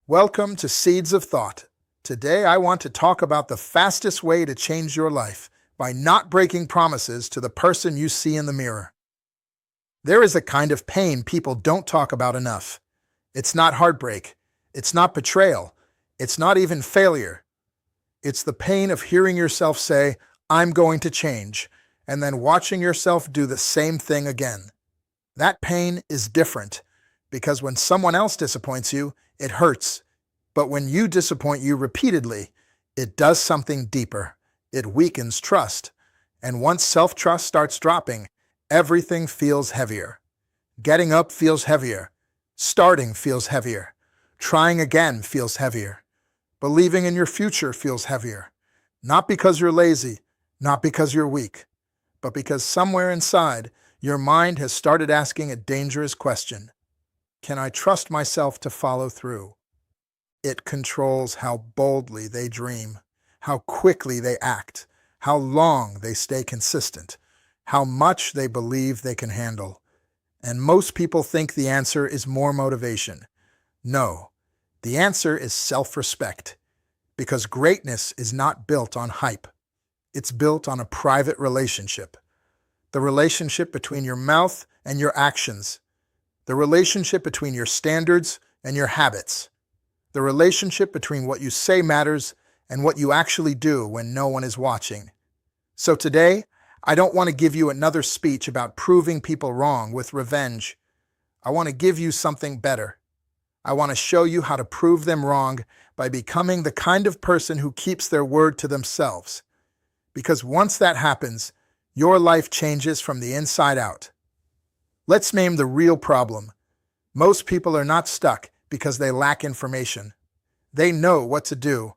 Welcome to Seeds of Thought. Today I want to talk about the fastest way to change your life by not breaking promises to the person you see in the mirror. There is a kind of pain people don't talk about enough. It's not heartbreak. It's not betrayal. It's not even failure. It's the pain of hearing yourself say, "I'm going to change," and then watching yourself do the same thing again. That pain is different because when someone else disappoints you, it hurts. But when you disappoint you repeatedly, it does something deeper. It weakens trust. And once self-trust starts dropping, everything feels heavier. Getting up feels heavier. Starting feels heavier. Trying again feels heavier. Believing in your future feels heavier. Not because you're lazy, not because you're weak, but because somewhere inside, your mind has started asking a dangerous question. Can I trust myself to follow through? It controls how boldly they dream, how quickly they act, how long they stay consistent, how much they believe they can handle. And most people think the answer is more motivation. No, the answer is self-respect. Because greatness is not built on hype. It's built on a private relationship. The relationship between your mouth and your actions. The relationship between your standards and your habits. The relationship between what you say matters and what you actually do when no one is watching. So today, I don't want to give you another speech about proving people wrong with revenge. I want to give you something better. I want to show you how to prove them wrong by becoming the kind of person who keeps their word to themselves. Because once that happens, your life changes from the inside out. Let's name the real problem. Most people are not stuck because they lack information. They know what to do.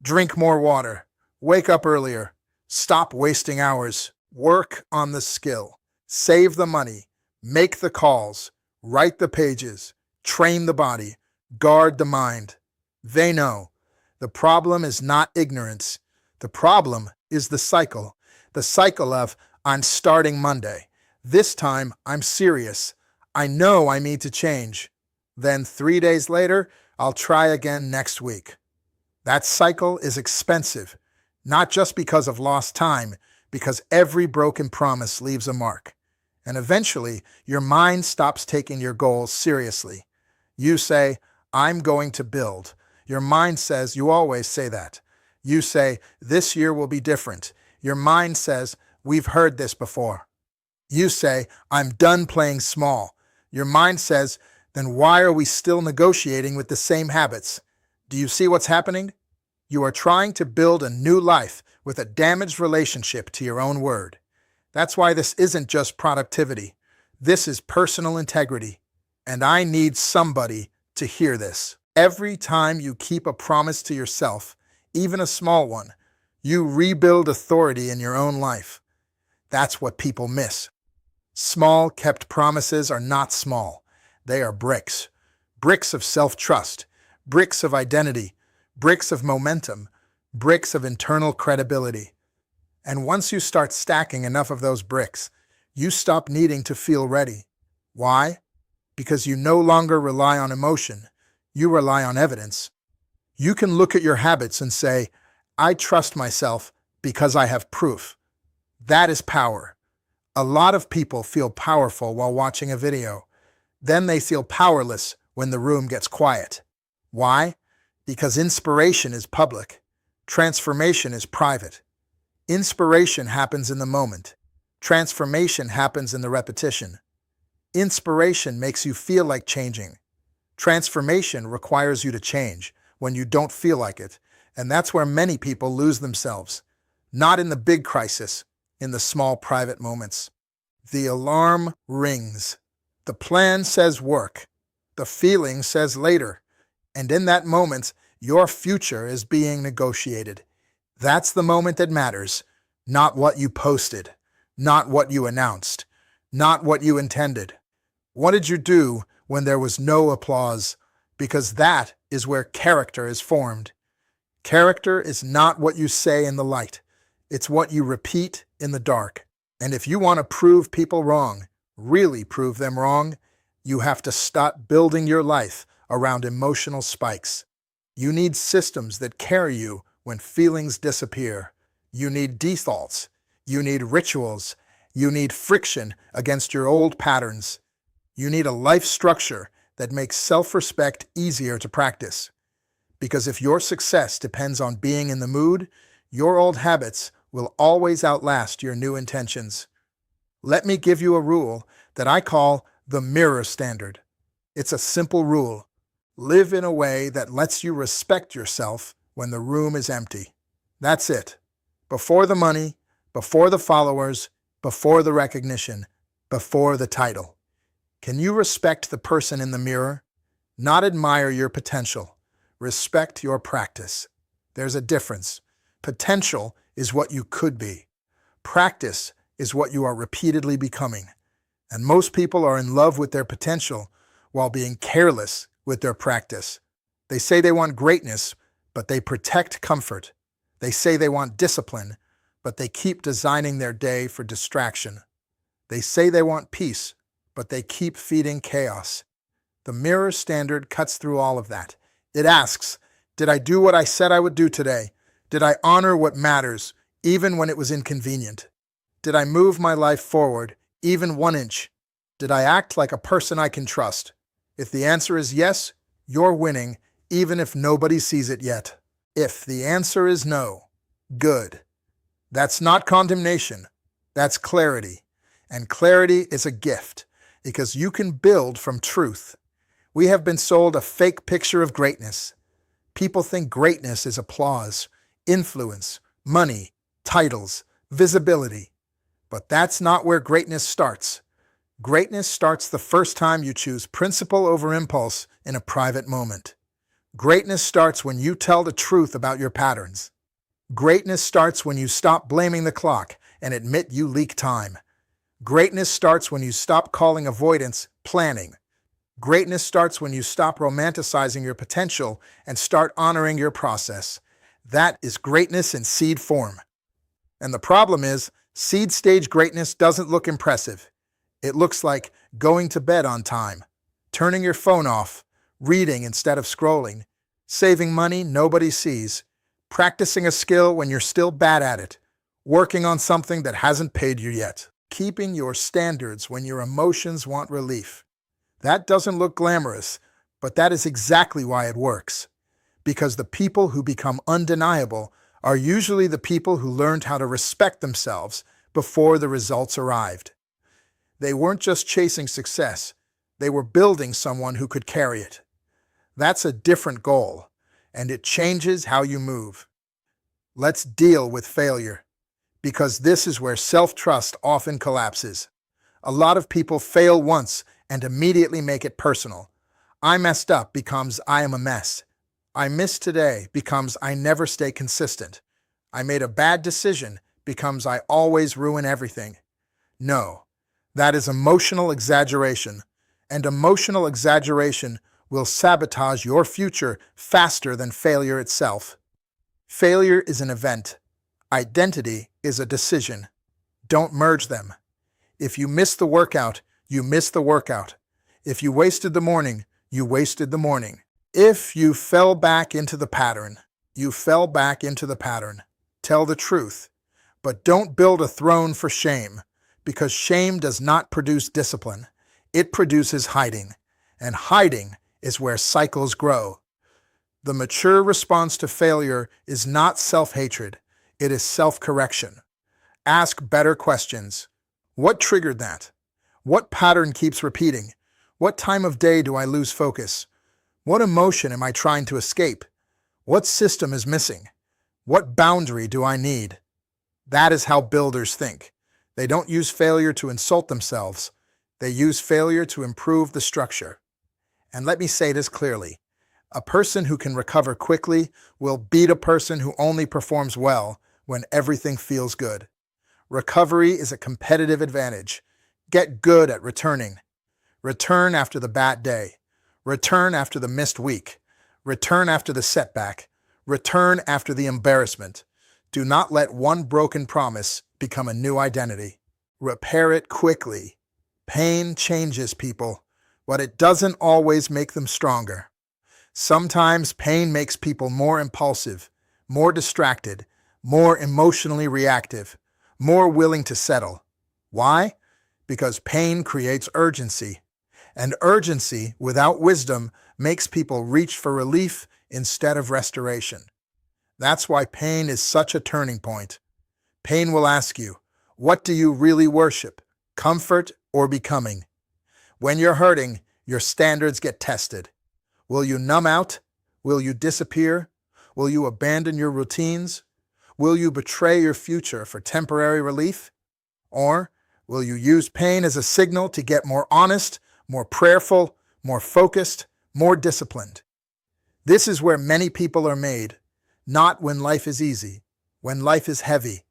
Drink more water. Wake up earlier. Stop wasting hours. Work on the skill. Save the money. Make the calls. Write the pages. Train the body. Guard the mind. They know. The problem is not ignorance. The problem is the cycle. The cycle of, I'm starting Monday. This time, I'm serious. I know I need to change. Then 3 days later, I'll try again next week. That cycle is expensive, not just because of lost time, because every broken promise leaves a mark. And eventually, your mind stops taking your goals seriously. You say, I'm going to build. Your mind says, you always say that. You say, this year will be different. Your mind says, we've heard this before. You say, I'm done playing small. Your mind says, then why are we still negotiating with the same habits? Do you see what's happening? You are trying to build a new life with a damaged relationship to your own word. That's why this isn't just productivity. This is personal integrity. And I need somebody to hear this. Every time you keep a promise to yourself, even a small one, you rebuild authority in your own life. That's what people miss. Small, kept promises are not small. They are bricks. Bricks of self-trust, bricks of identity, bricks of momentum, bricks of internal credibility. And once you start stacking enough of those bricks, you stop needing to feel ready. Why? Because you no longer rely on emotion. You rely on evidence. You can look at your habits and say, I trust myself because I have proof. That is power. A lot of people feel powerful while watching a video. Then they feel powerless when the room gets quiet. Why? Because inspiration is public. Transformation is private. Inspiration happens in the moment. Transformation happens in the repetition. Inspiration makes you feel like changing. Transformation requires you to change when you don't feel like it. And that's where many people lose themselves. Not in the big crisis, in the small private moments. The alarm rings. The plan says work. The feeling says later. And in that moment, your future is being negotiated. That's the moment that matters, not what you posted, not what you announced, not what you intended. What did you do when there was no applause? Because that is where character is formed. Character is not what you say in the light. It's what you repeat in the dark. And if you want to prove people wrong, really prove them wrong, you have to start building your life around emotional spikes. You need systems that carry you when feelings disappear. You need defaults. You need rituals. You need friction against your old patterns. You need a life structure that makes self-respect easier to practice. Because if your success depends on being in the mood, your old habits will always outlast your new intentions. Let me give you a rule that I call the mirror standard. It's a simple rule. Live in a way that lets you respect yourself when the room is empty. That's it. Before the money, before the followers, before the recognition, before the title. Can you respect the person in the mirror? Not admire your potential. Respect your practice. There's a difference. Potential is what you could be. Practice is what you are repeatedly becoming. And most people are in love with their potential while being careless with their practice. They say they want greatness, but they protect comfort. They say they want discipline, but they keep designing their day for distraction. They say they want peace, but they keep feeding chaos. The mirror standard cuts through all of that. It asks, did I do what I said I would do today? Did I honor what matters, even when it was inconvenient? Did I move my life forward, even 1 inch? Did I act like a person I can trust? If the answer is yes, you're winning, even if nobody sees it yet. If the answer is no, good. That's not condemnation. That's clarity. And clarity is a gift, because you can build from truth. We have been sold a fake picture of greatness. People think greatness is applause, influence, money, titles, visibility. But that's not where greatness starts. Greatness starts the first time you choose principle over impulse in a private moment. Greatness starts when you tell the truth about your patterns. Greatness starts when you stop blaming the clock and admit you leak time. Greatness starts when you stop calling avoidance planning. Greatness starts when you stop romanticizing your potential and start honoring your process. That is greatness in seed form. And the problem is, seed stage greatness doesn't look impressive. It looks like going to bed on time, turning your phone off, reading instead of scrolling, saving money nobody sees, practicing a skill when you're still bad at it, working on something that hasn't paid you yet, keeping your standards when your emotions want relief. That doesn't look glamorous, but that is exactly why it works. Because the people who become undeniable are usually the people who learned how to respect themselves before the results arrived. They weren't just chasing success, they were building someone who could carry it. That's a different goal, and it changes how you move. Let's deal with failure, because this is where self-trust often collapses. A lot of people fail once and immediately make it personal. I messed up becomes I am a mess. I missed today becomes I never stay consistent. I made a bad decision becomes I always ruin everything. No, that is emotional exaggeration, and emotional exaggeration will sabotage your future faster than failure itself. Failure is an event. Identity is a decision. Don't merge them. If you miss the workout, you miss the workout. If you wasted the morning, you wasted the morning. If you fell back into the pattern, you fell back into the pattern. Tell the truth. But don't build a throne for shame, because shame does not produce discipline. It produces hiding, and hiding is where cycles grow. The mature response to failure is not self-hatred. It is self-correction. Ask better questions. What triggered that? What pattern keeps repeating? What time of day do I lose focus? What emotion am I trying to escape? What system is missing? What boundary do I need? That is how builders think. They don't use failure to insult themselves. They use failure to improve the structure. And let me say this clearly. A person who can recover quickly will beat a person who only performs well when everything feels good. Recovery is a competitive advantage. Get good at returning. Return after the bad day. Return after the missed week. Return after the setback. Return after the embarrassment. Do not let one broken promise become a new identity. Repair it quickly. Pain changes people, but it doesn't always make them stronger. Sometimes pain makes people more impulsive, more distracted, more emotionally reactive, more willing to settle. Why? Because pain creates urgency, and urgency without wisdom makes people reach for relief instead of restoration. That's why pain is such a turning point. Pain will ask you, what do you really worship, comfort or becoming? When you're hurting, your standards get tested. Will you numb out? Will you disappear? Will you abandon your routines? Will you betray your future for temporary relief? Or will you use pain as a signal to get more honest, more prayerful, more focused, more disciplined? This is where many people are made, not when life is easy, when life is heavy.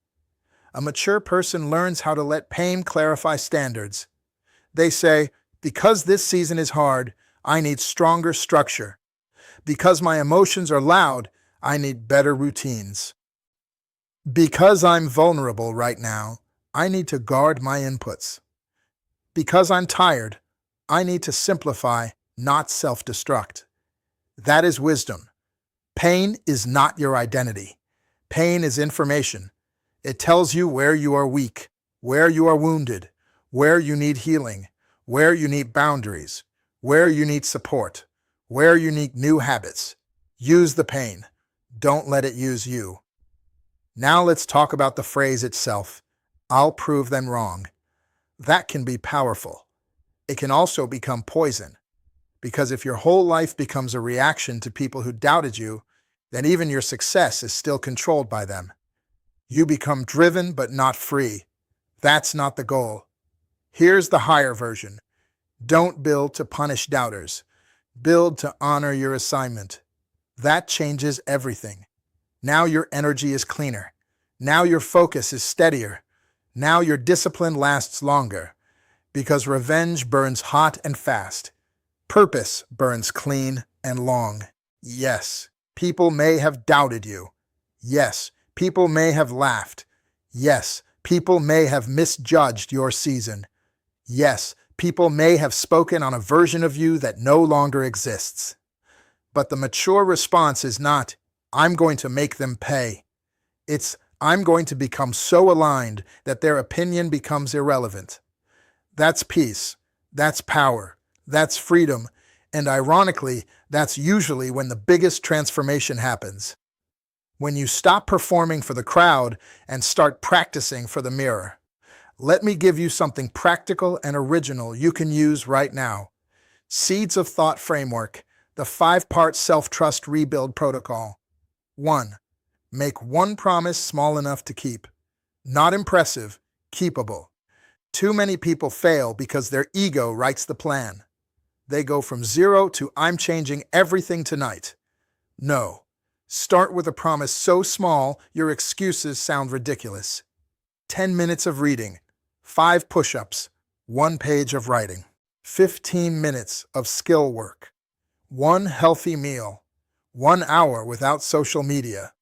A mature person learns how to let pain clarify standards. They say, because this season is hard, I need stronger structure. Because my emotions are loud, I need better routines. Because I'm vulnerable right now, I need to guard my inputs. Because I'm tired, I need to simplify, not self-destruct. That is wisdom. Pain is not your identity. Pain is information. It tells you where you are weak, where you are wounded, where you need healing, where you need boundaries, where you need support, where you need new habits. Use the pain. Don't let it use you. Now let's talk about the phrase itself. I'll prove them wrong. That can be powerful. It can also become poison. Because if your whole life becomes a reaction to people who doubted you, then even your success is still controlled by them. You become driven but not free. That's not the goal. Here's the higher version. Don't build to punish doubters. Build to honor your assignment. That changes everything. Now your energy is cleaner. Now your focus is steadier. Now your discipline lasts longer. Because revenge burns hot and fast. Purpose burns clean and long. Yes, people may have doubted you. Yes, people may have laughed. Yes, people may have misjudged your season. Yes, people may have spoken on a version of you that no longer exists. But the mature response is not, I'm going to make them pay. It's, I'm going to become so aligned that their opinion becomes irrelevant. That's peace. That's power. That's freedom. And ironically, that's usually when the biggest transformation happens. When you stop performing for the crowd and start practicing for the mirror. Let me give you something practical and original you can use right now. Seeds of Thought Framework, the 5-part self-trust rebuild protocol. 1. Make one promise small enough to keep. Not impressive, keepable. Too many people fail because their ego writes the plan. They go from 0 to I'm changing everything tonight. No. Start with a promise so small your excuses sound ridiculous. 10 minutes of reading, 5 push-ups, 1 page of writing, 15 minutes of skill work, 1 healthy meal, 1 hour without social media.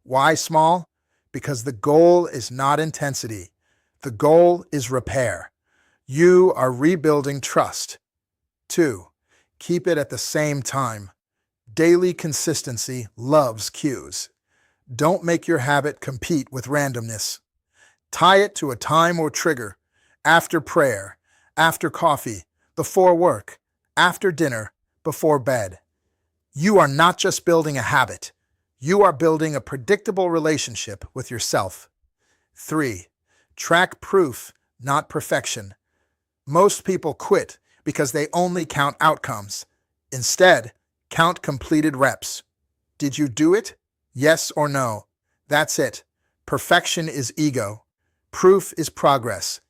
Why small? Because the goal is not intensity. The goal is repair. You are rebuilding trust. 2. Keep it at the same time. Daily consistency loves cues. Don't make your habit compete with randomness. Tie it to a time or trigger. After prayer, after coffee, before work, after dinner, before bed. You are not just building a habit. You are building a predictable relationship with yourself. 3. Track proof, not perfection. Most people quit because they only count outcomes. Instead, count completed reps. Did you do it? Yes or no? That's it. Perfection is ego. Proof is progress.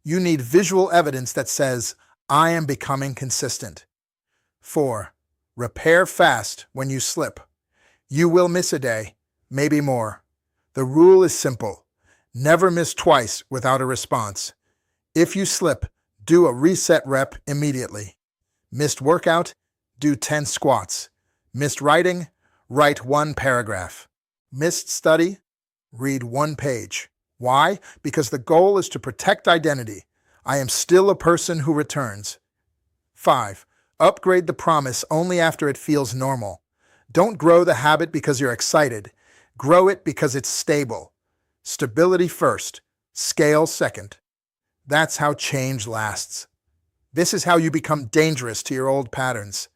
You need visual evidence that says, I am becoming consistent. 4. Repair fast when you slip. You will miss a day, maybe more. The rule is simple. Never miss twice without a response. If you slip, do a reset rep immediately. Missed workout? Do 10 squats. Missed writing? Write 1 paragraph. Missed study? Read 1 page. Why? Because the goal is to protect identity. I am still a person who returns. 5. Upgrade the promise only after it feels normal. Don't grow the habit because you're excited. Grow it because it's stable. Stability first, scale second. That's how change lasts. This is how you become dangerous to your old patterns.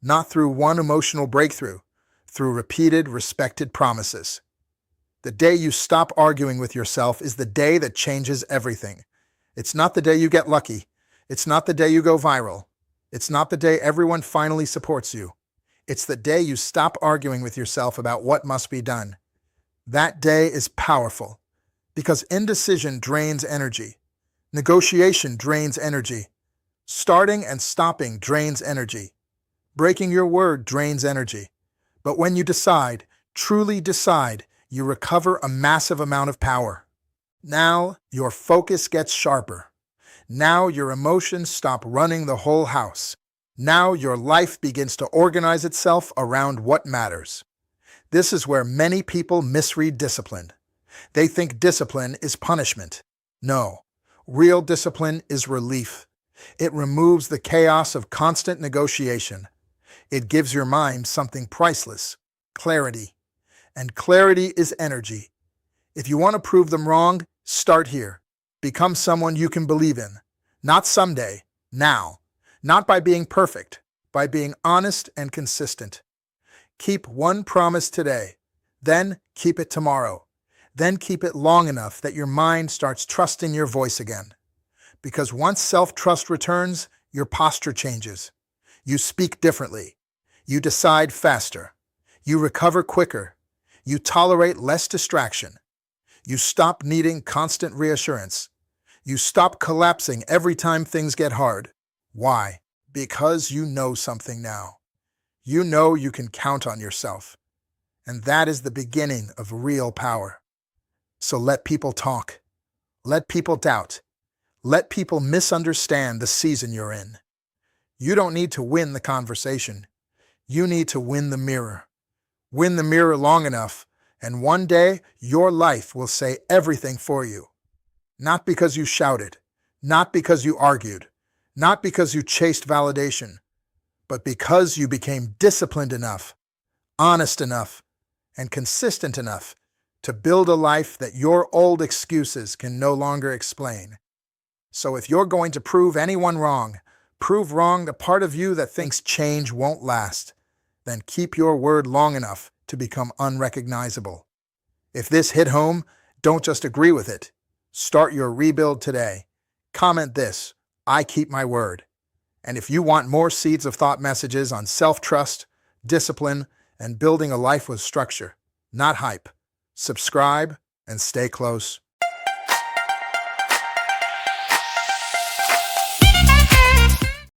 Not through one emotional breakthrough, through repeated, respected promises. The day you stop arguing with yourself is the day that changes everything. It's not the day you get lucky. It's not the day you go viral. It's not the day everyone finally supports you. It's the day you stop arguing with yourself about what must be done. That day is powerful because indecision drains energy. Negotiation drains energy. Starting and stopping drains energy. Breaking your word drains energy. But when you decide, truly decide, you recover a massive amount of power. Now your focus gets sharper. Now your emotions stop running the whole house. Now your life begins to organize itself around what matters. This is where many people misread discipline. They think discipline is punishment. No, real discipline is relief. It removes the chaos of constant negotiation. It gives your mind something priceless, clarity. And clarity is energy. If you want to prove them wrong, start here. Become someone you can believe in. Not someday, now. Not by being perfect, by being honest and consistent. Keep one promise today, then keep it tomorrow. Then keep it long enough that your mind starts trusting your voice again. Because once self-trust returns, your posture changes. You speak differently. You decide faster. You recover quicker. You tolerate less distraction. You stop needing constant reassurance. You stop collapsing every time things get hard. Why? Because you know something now. You know you can count on yourself. And that is the beginning of real power. So let people talk. Let people doubt. Let people misunderstand the season you're in. You don't need to win the conversation. You need to win the mirror. Win the mirror long enough, and one day your life will say everything for you. Not because you shouted, not because you argued, not because you chased validation, but because you became disciplined enough, honest enough, and consistent enough to build a life that your old excuses can no longer explain. So if you're going to prove anyone wrong, prove wrong the part of you that thinks change won't last, then keep your word long enough to become unrecognizable. If this hit home, don't just agree with it. Start your rebuild today. Comment this, I keep my word. And if you want more Seeds of Thought messages on self-trust, discipline, and building a life with structure, not hype, subscribe and stay close.